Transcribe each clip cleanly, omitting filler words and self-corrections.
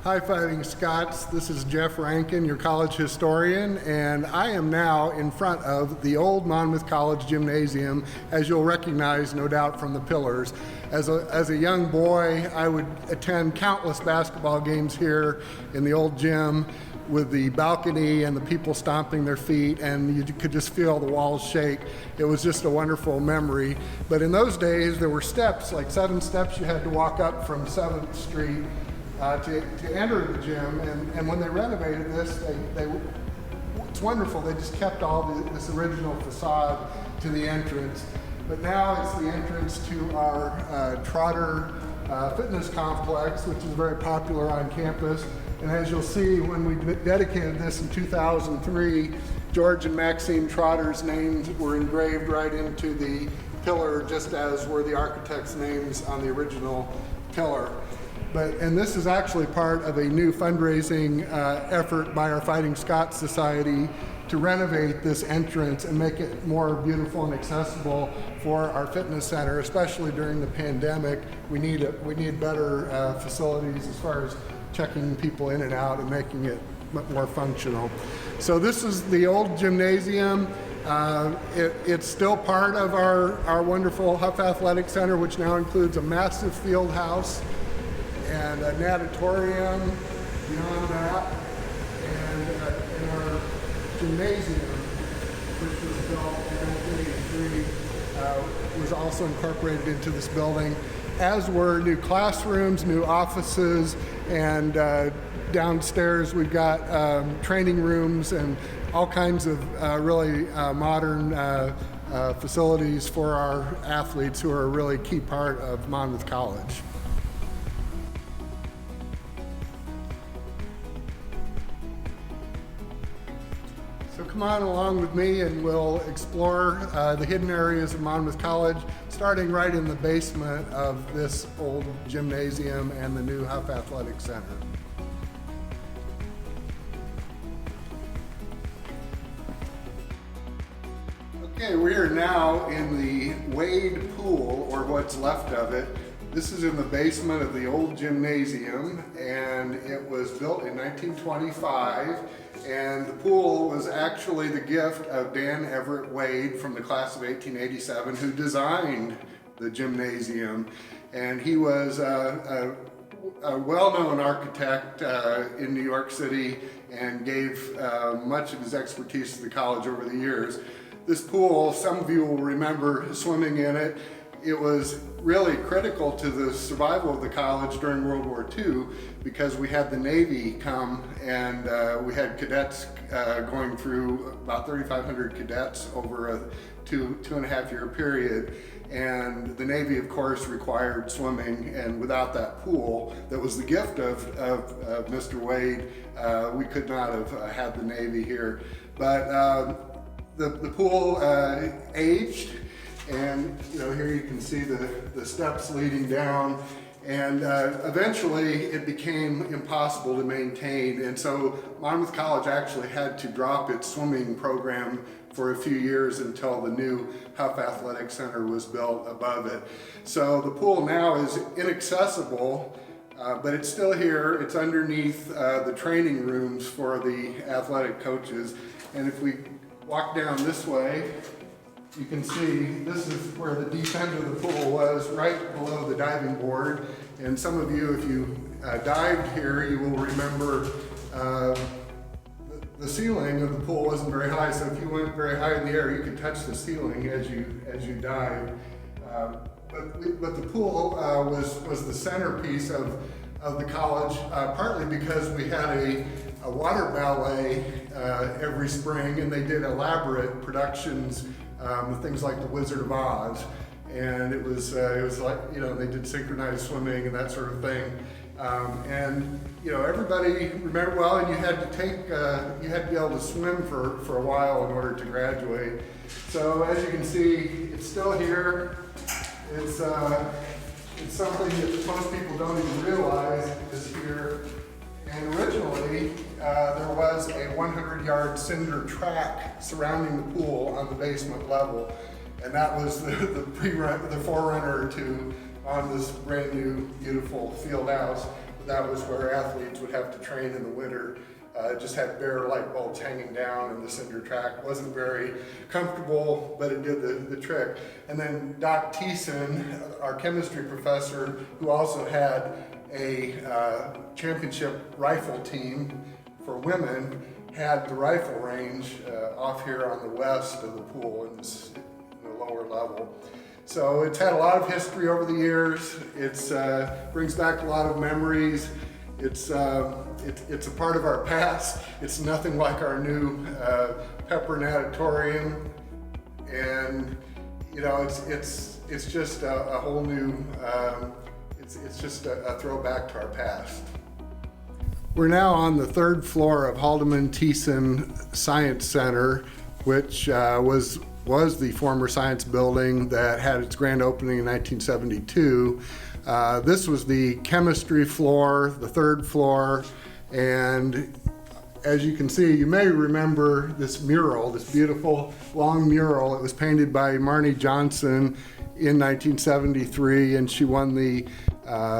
Hi, Fighting Scots. This is Jeff Rankin, your college historian, and I am now in front of the old Monmouth College gymnasium, as you'll recognize, no doubt, from the pillars. As a young boy, I would attend countless basketball games here in the old gym with the balcony and the people stomping their feet, and you could just feel the walls shake. It was just a wonderful memory. But in those days, there were steps, like 7 steps you had to walk up from 7th Street to enter the gym, and when they renovated this, it's wonderful. They just kept all this original facade to the entrance, but now it's the entrance to our Trotter fitness complex, which is very popular on campus. And as you'll see, when we dedicated this in 2003, George and Maxine Trotter's names were engraved right into the pillar, just as were the architects' names on the original pillar. And this is actually part of a new fundraising effort by our Fighting Scots Society to renovate this entrance and make it more beautiful and accessible for our fitness center, especially during the pandemic. We need better facilities as far as checking people in and out and making it more functional. So this is the old gymnasium. It's still part of our wonderful Huff Athletic Center, which now includes a massive field house and a natatorium beyond that, and in our gymnasium, which was built in 1983, was also incorporated into this building, as were new classrooms, new offices, and downstairs we've got training rooms and all kinds of really modern facilities for our athletes who are a really key part of Monmouth College. So come on along with me and we'll explore the hidden areas of Monmouth College, starting right in the basement of this old gymnasium and the new Huff Athletic Center. Okay, we are now in the Wade Pool, or what's left of it. This is in the basement of the old gymnasium, and it was built in 1925. And the pool was actually the gift of Dan Everett Wade from the class of 1887, who designed the gymnasium. And he was a well-known architect in New York City and gave much of his expertise to the college over the years. This pool, some of you will remember swimming in it. It was really critical to the survival of the college during World War II because we had the Navy come and we had cadets going through, about 3,500 cadets over a two and a half year period. And the Navy, of course, required swimming, and without that pool that was the gift of Mr. Wade, we could not have had the Navy here. But the pool aged. And here you can see the steps leading down, and eventually it became impossible to maintain, and so Monmouth College actually had to drop its swimming program for a few years until the new Huff Athletic Center was built above it. So the pool now is inaccessible, but it's still here. It's underneath the training rooms for the athletic coaches, and if we walk down this way, you can see this is where the deep end of the pool was, right below the diving board. And some of you, if you dived here, you will remember the ceiling of the pool wasn't very high. So if you went very high in the air, you could touch the ceiling as you dived. But the pool was the centerpiece of the college, partly because we had a water ballet every spring, and they did elaborate productions. Things like The Wizard of Oz, and it was like, they did synchronized swimming and that sort of thing, and everybody remembered well, and you had to be able to swim for a while in order to graduate. So as you can see, it's still here. It's something that most people don't even realize is here. And originally, there was a 100-yard cinder track surrounding the pool on the basement level, and that was the forerunner to on this brand new, beautiful field house. that was where athletes would have to train in the winter. It just had bare light bulbs hanging down, and the cinder track wasn't very comfortable, but it did the trick. And then Doc Thiessen, our chemistry professor, who also had a championship rifle team for women, had the rifle range off here on the west of the pool in the lower level. So it's had a lot of history over the years. It's brings back a lot of memories. It's a part of our past. It's nothing like our new Pepper Natatorium, and you know, it's just a whole new. It's just a throwback to our past. We're now on the third floor of Haldeman Thiessen Science Center, which was the former science building that had its grand opening in 1972. This was the chemistry floor, the third floor, and as you can see, you may remember this mural, this beautiful long mural. It was painted by Marnie Johnson in 1973, and she won the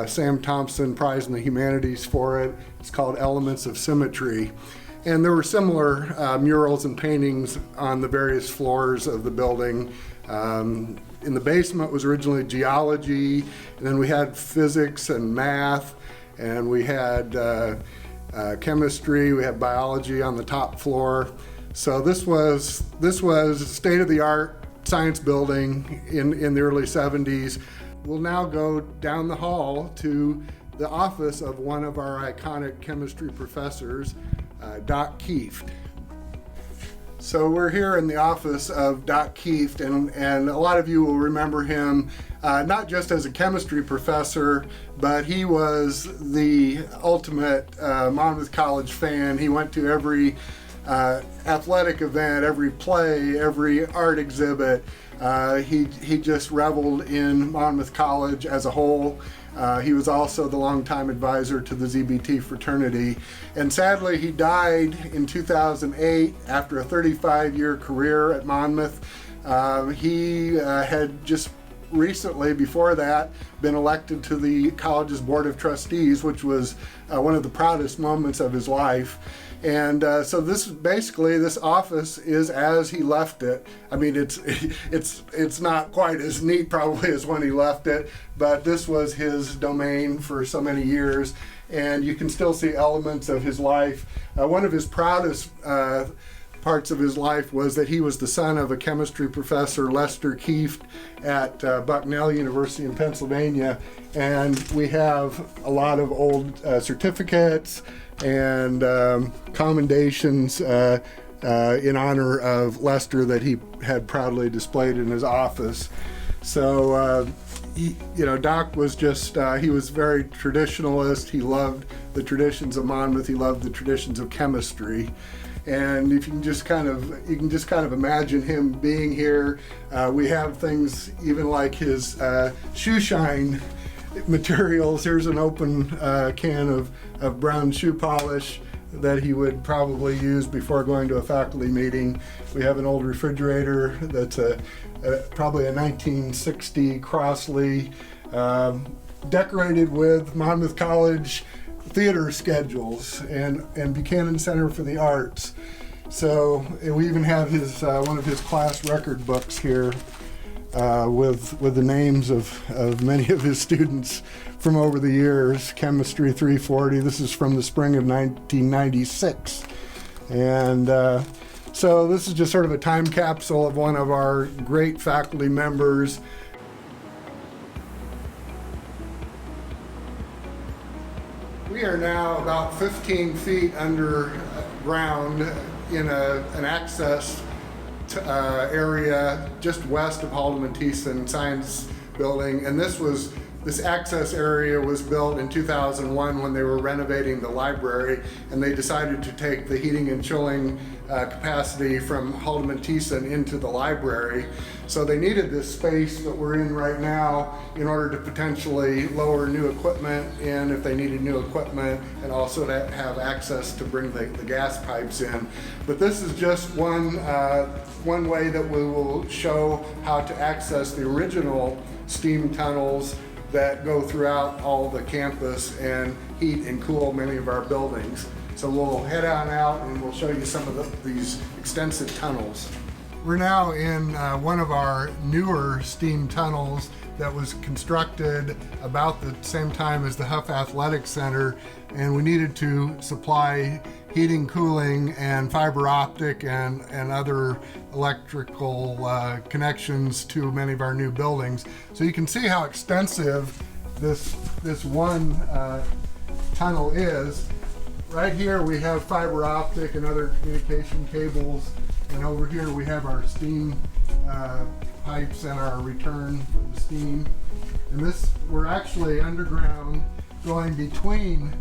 Sam Thompson Prize in the Humanities for it. It's called Elements of Symmetry. And there were similar murals and paintings on the various floors of the building. In the basement was originally geology, and then we had physics and math, and we had chemistry, we had biology on the top floor. So this was state-of-the-art science building in the early 70s. We'll now go down the hall to the office of one of our iconic chemistry professors, Doc Kieft. So we're here in the office of Doc Kieft, and a lot of you will remember him not just as a chemistry professor, but he was the ultimate Monmouth College fan. He went to every athletic event, every play, every art exhibit. He just reveled in Monmouth College as a whole. He was also the longtime advisor to the ZBT fraternity. And sadly, he died in 2008 after a 35-year career at Monmouth. He had just recently, before that, been elected to the college's Board of Trustees, which was one of the proudest moments of his life. And so this office is as he left it. I mean, it's not quite as neat probably as when he left it, but this was his domain for so many years, and you can still see elements of his life. One of his proudest parts of his life was that he was the son of a chemistry professor, Lester Kieft, at Bucknell University in Pennsylvania, and we have a lot of old certificates and commendations in honor of Lester that he had proudly displayed in his office. So, Doc was just, he was very traditionalist. He loved the traditions of Monmouth. He loved the traditions of chemistry. And if you can just kind of imagine him being here. We have things even like his shoe shine materials. Here's an open can of brown shoe polish that he would probably use before going to a faculty meeting. We have an old refrigerator that's probably a 1960 Crossley, decorated with Monmouth College theater schedules and Buchanan Center for the Arts. So we even have his one of his class record books here with the names of many of his students from over the years. Chemistry 340. This is from the spring of 1996, and so this is just sort of a time capsule of one of our great faculty members. We are now about 15 feet underground in an access area just west of Haldeman Thiessen Science Building, and this access area was built in 2001 when they were renovating the library, and they decided to take the heating and chilling capacity from Haldeman Thiessen into the library. So they needed this space that we're in right now in order to potentially lower new equipment in if they needed new equipment, and also to have access to bring the gas pipes in. But this is just one way that we will show how to access the original steam tunnels that go throughout all the campus, and heat and cool many of our buildings. So we'll head on out and we'll show you some of these extensive tunnels. We're now in one of our newer steam tunnels that was constructed about the same time as the Huff Athletic Center, and we needed to supply heating, cooling, and fiber optic and other electrical connections to many of our new buildings. So you can see how extensive this one tunnel is. Right here we have fiber optic and other communication cables, and over here we have our steam pipes and our return for the steam. And we're actually underground, going between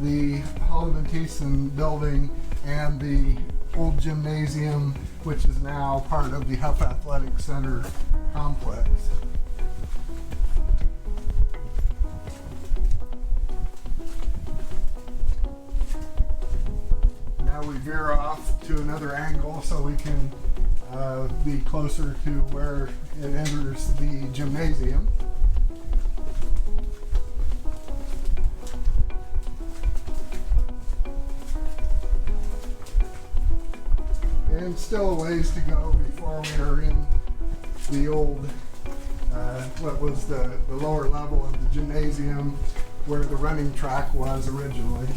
the Holloman Thiessen building and the old gymnasium, which is now part of the Huff Athletic Center complex. Now we veer off to another angle so we can be closer to where it enters the gymnasium. And still a ways to go before we are in the old, what was the lower level of the gymnasium where the running track was originally.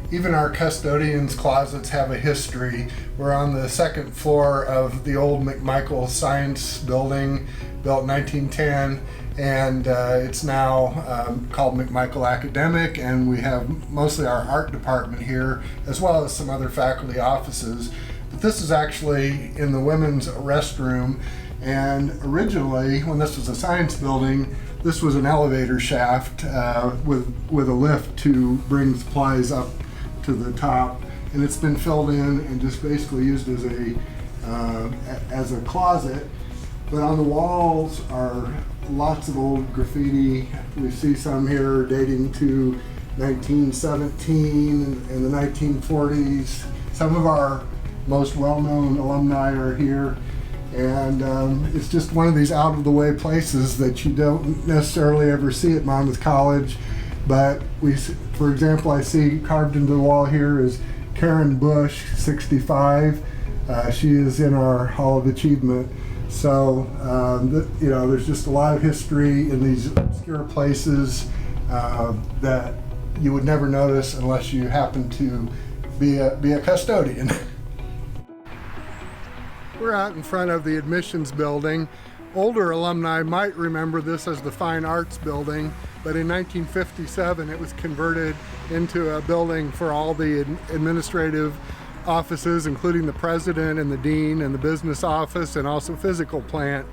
Even our custodians' closets have a history. We're on the second floor of the old McMichael Science Building, built in 1910, and it's now called McMichael Academic, and we have mostly our art department here, as well as some other faculty offices. But this is actually in the women's restroom, and originally, when this was a science building, this was an elevator shaft with a lift to bring supplies up to the top, and it's been filled in and just basically used as a closet. But on the walls are lots of old graffiti. We see some here dating to 1917 and the 1940s. Some of our most well-known alumni are here, and it's just one of these out-of-the-way places that you don't necessarily ever see at Monmouth College. But for example, I see carved into the wall here is Karen Bush, 65. She is in our Hall of Achievement. So, there's just a lot of history in these obscure places that you would never notice unless you happen to be a custodian. We're out in front of the admissions building. Older alumni might remember this as the Fine Arts Building, but in 1957 it was converted into a building for all the administrative offices, including the president and the dean and the business office and also physical plant.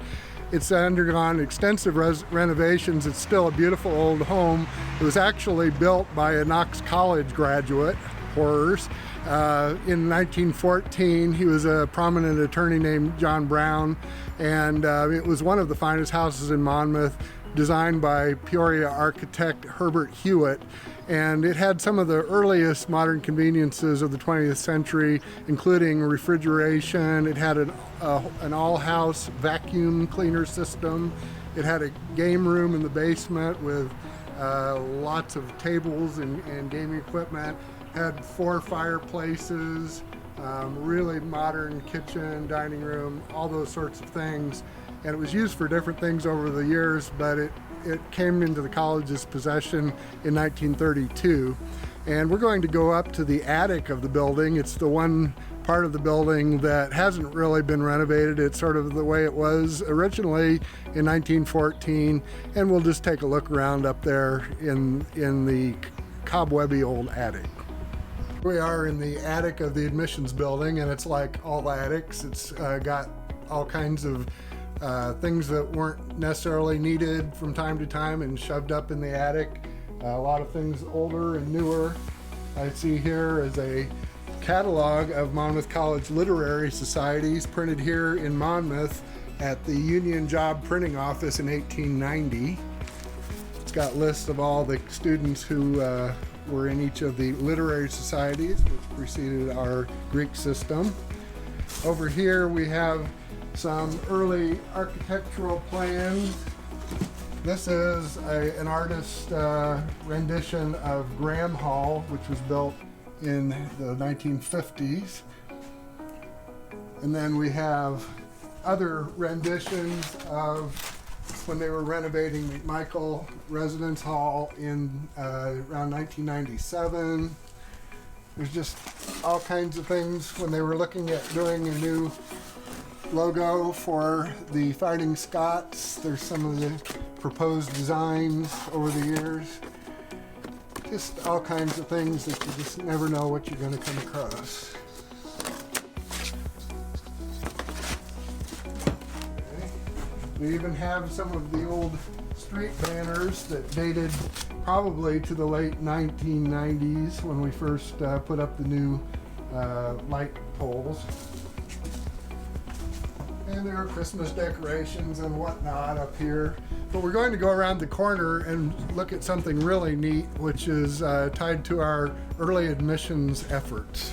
It's undergone extensive renovations. It's still a beautiful old home. It was actually built by a Knox College graduate, horrors. In 1914, he was a prominent attorney named John Brown, and it was one of the finest houses in Monmouth, designed by Peoria architect Herbert Hewitt. And it had some of the earliest modern conveniences of the 20th century, including refrigeration. It had an all-house vacuum cleaner system. It had a game room in the basement with lots of tables and gaming equipment. Had 4 fireplaces, really modern kitchen, dining room, all those sorts of things. And it was used for different things over the years, but it came into the college's possession in 1932. And we're going to go up to the attic of the building. It's the one part of the building that hasn't really been renovated. It's sort of the way it was originally in 1914. And we'll just take a look around up there in the cobwebby old attic. We are in the attic of the admissions building, and it's like all attics. It's got all kinds of things that weren't necessarily needed from time to time and shoved up in the attic. A lot of things older and newer. I see here is a catalog of Monmouth College literary societies printed here in Monmouth at the Union Job Printing Office in 1890. It's got lists of all the students who were in each of the literary societies, which preceded our Greek system. Over here we have some early architectural plans This is an artist rendition of Graham Hall, which was built in the 1950s. And then we have other renditions of when they were renovating McMichael Residence Hall in around 1997. There's just all kinds of things when they were looking at doing a new logo for the Fighting Scots. There's some of the proposed designs over the years. Just all kinds of things that you just never know what you're going to come across. We even have some of the old street banners that dated probably to the late 1990s when we first put up the new light poles. And there are Christmas decorations and whatnot up here. But we're going to go around the corner and look at something really neat, which is tied to our early admissions efforts.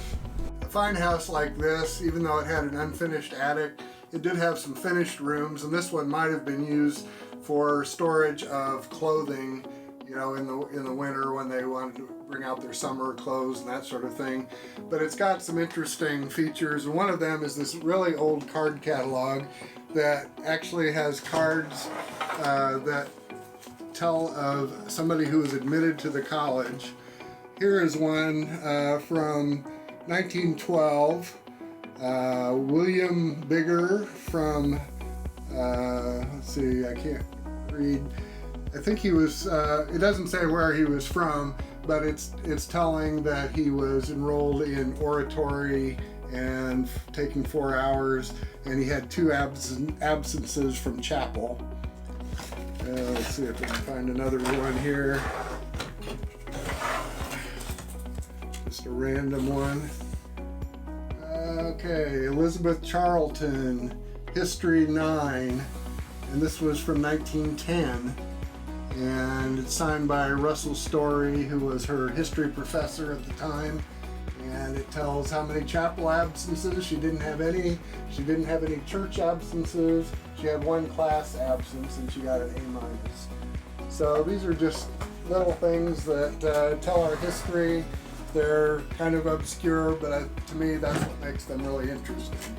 A fine house like this, even though it had an unfinished attic, it did have some finished rooms, and this one might have been used for storage of clothing, you know, in the winter when they wanted to bring out their summer clothes and that sort of thing. But it's got some interesting features, and one of them is this really old card catalog that actually has cards that tell of somebody who was admitted to the college. Here is one from 1912. William Bigger from, let's see, I can't read. I think he was, it doesn't say where he was from, but it's telling that he was enrolled in oratory and taking 4 hours, and he had 2 absences from chapel. Let's see if I can find another one here. Just a random one. Okay, Elizabeth Charlton, History 9, and this was from 1910, and it's signed by Russell Story, who was her history professor at the time, and it tells how many chapel absences. She didn't have any church absences. She had 1 class absence, and she got an A-. So these are just little things that tell our history. They're kind of obscure, but to me, that's what makes them really interesting.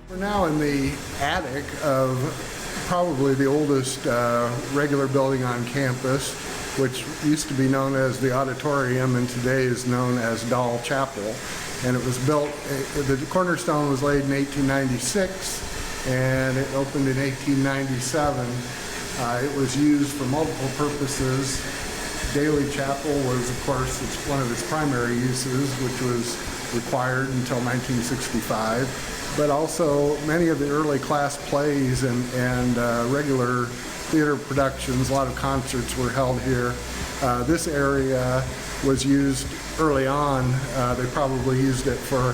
We're now in the attic of probably the oldest regular building on campus, which used to be known as the auditorium and today is known as Doll Chapel. And it was built, the cornerstone was laid in 1896, and it opened in 1897. It was used for multiple purposes. Daily chapel was, of course, one of its primary uses, which was required until 1965. But also many of the early class plays and regular theater productions, a lot of concerts were held here. This area was used early on. They probably used it for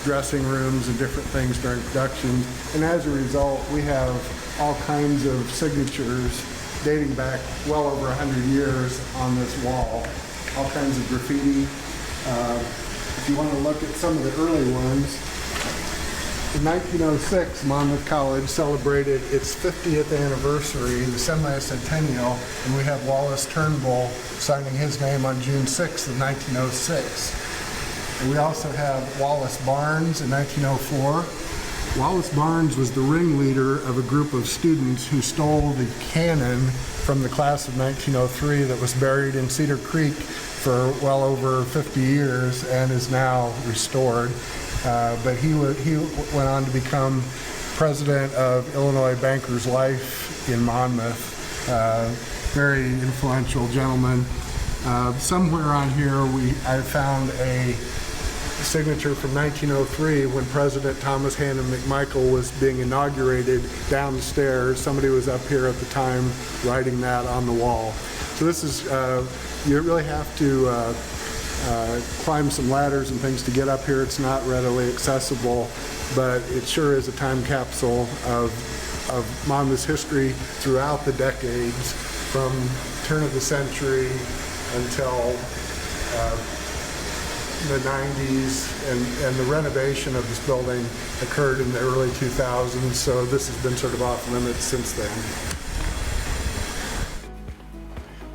dressing rooms and different things during production. And as a result, we have all kinds of signatures dating back well over 100 years on this wall. All kinds of graffiti. If you want to look at some of the early ones, in 1906, Monmouth College celebrated its 50th anniversary, the semi-centennial, and we have Wallace Turnbull signing his name on June 6th of 1906. And we also have Wallace Barnes in 1904. Wallace Barnes was the ringleader of a group of students who stole the cannon from the class of 1903 that was buried in Cedar Creek for well over 50 years and is now restored. But he went on to become president of Illinois Bankers Life in Monmouth. Very influential gentleman. Somewhere on here I found a signature from 1903 when President Thomas Hammond McMichael was being inaugurated downstairs. Somebody was up here at the time writing that on the wall. So this is, you really have to climb some ladders and things to get up here. It's not readily accessible, but it sure is a time capsule of Monmouth's history throughout the decades, from turn of the century until the 90s, and the renovation of this building occurred in the early 2000s, so this has been sort of off limits since then.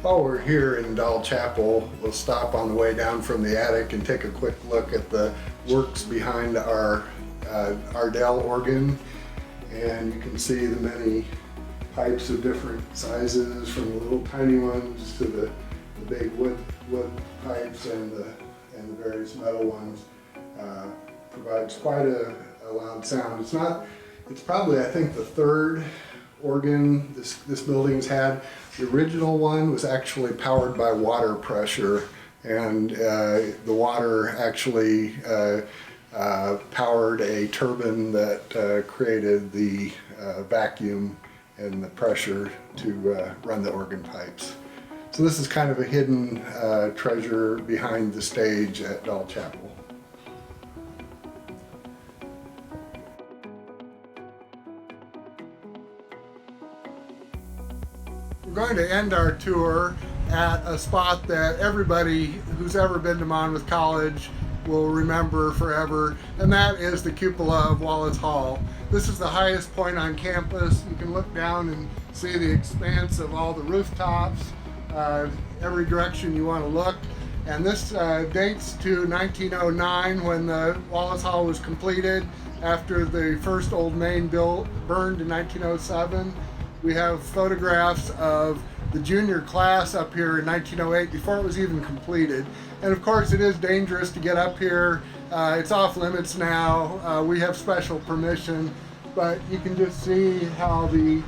While we're here in Doll Chapel, we'll stop on the way down from the attic and take a quick look at the works behind our Ardell organ. And you can see the many pipes of different sizes, from the little tiny ones to the big wood pipes and the various metal ones. Provides quite a loud sound. It's probably, I think, the third organ this building's had. The original one was actually powered by water pressure, and the water actually powered a turbine that created the vacuum and the pressure to run the organ pipes. So this is kind of a hidden treasure behind the stage at Doll Chapel. We're going to end our tour at a spot that everybody who's ever been to Monmouth College will remember forever, and that is the cupola of Wallace Hall. This is the highest point on campus. You can look down and see the expanse of all the rooftops, every direction you want to look. And this dates to 1909, when the Wallace Hall was completed after the first Old Main burned in 1907. We have photographs of the junior class up here in 1908, before it was even completed. And of course, it is dangerous to get up here. It's off limits now. We have special permission, but you can just see how the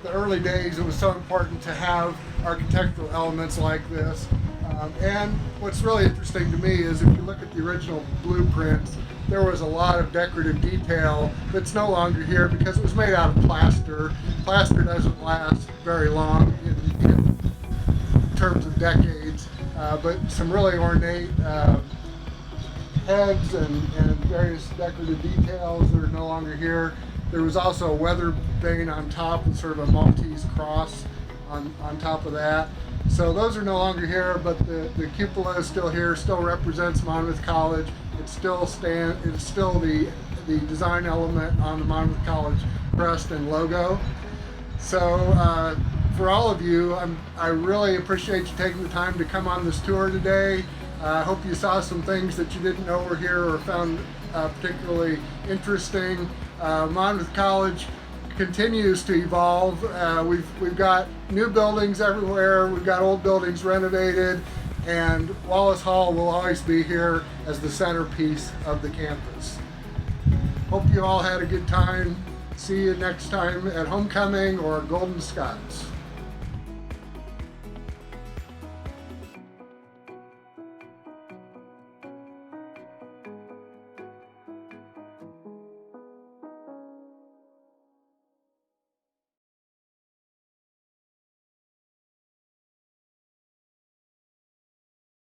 early days, it was so important to have architectural elements like this. And what's really interesting to me is, if you look at the original blueprints, there was a lot of decorative detail that's no longer here because it was made out of plaster. Plaster doesn't last very long in terms of decades, but some really ornate heads and various decorative details that are no longer here. There was also a weather vane on top with sort of a Maltese cross on top of that. So those are no longer here, but the cupola is still here, still represents Monmouth College. It's still the design element on the Monmouth College crest and logo. So for all of you, I really appreciate you taking the time to come on this tour today. I hope you saw some things that you didn't know were here or found particularly interesting. Monmouth College continues to evolve. We've got new buildings everywhere. We've got old buildings renovated, and Wallace Hall will always be here as the centerpiece of the campus. Hope you all had a good time. See you next time at Homecoming or Golden Scots.